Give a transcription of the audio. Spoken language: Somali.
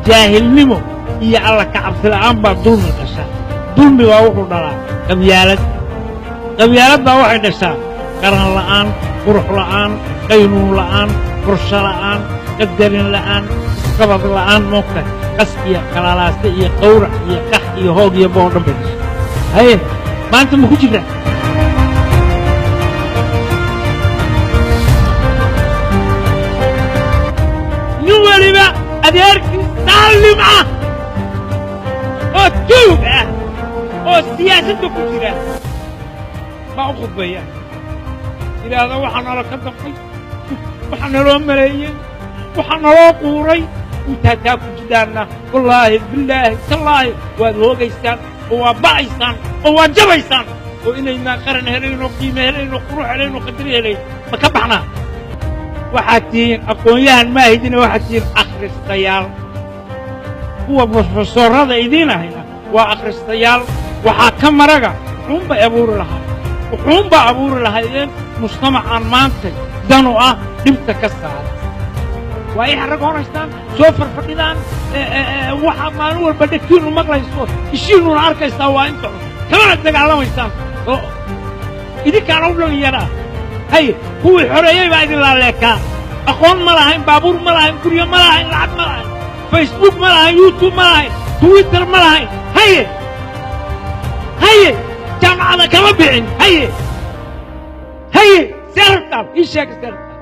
jaahil nimo iyo alla ka cabsi la'aan baa dulmi dhasha dulmi waa wuxuu dhalaa qabyaalad baa waxay dhashaa qaran la'aan qurux la'aan qaynuun la'aan qorshe la'aan qadarin la'aan isqabad la'aan moogta qas iyo qalalaasta iyo qawrac iyo qax iyo hoog iyo boo dhan bay dhashaa haye maanta ma ku jirtaa nin weliba adeerkii saalim ah oo tuug ah oo siyaasadda ku jira ma u khudbeeya yidhaahda waxaa nala ka dafay waxaa naloo maleeyey waxaa naloo quuray intaa taa ku jidaanna wallaahi billaahi tallaahi waad hoogaysaan oo waa ba'aysaan oo waa jabaysaan oo inaynaa qaran helayn oo qiime helayn oo qurux helayn oo qadari helayn ma ka baxnaa waxaad tihiin aqoon-yahan maahidina waxaad tihiin akhristayaal kuwa brofesoorada idiin ahayna waa akhristayaal waxaa ka maraga wuxuunbaa abuuri lahaydeen mujtamacaan maanta danu ah dhibta ka saara waa ay xarag horaystaan soo farfadhidaan waxaa maalin walba dhegtiinnu maqlayso ishiinnuna arkaysaa waa inta kamana dagaalamaysaan oo idinkaan u dhalinyaraa haye kuwii xoreeyey baa idin laaleekaa aqoon ma lahayn baabuur ma lahayn guryo ma lahayn lacag ma lahayn facebook ma lahayn youtube ma lahayn twitter ma lahayn haye jaamacada kama bixin haye see rabtaan ii sheega see rabtaan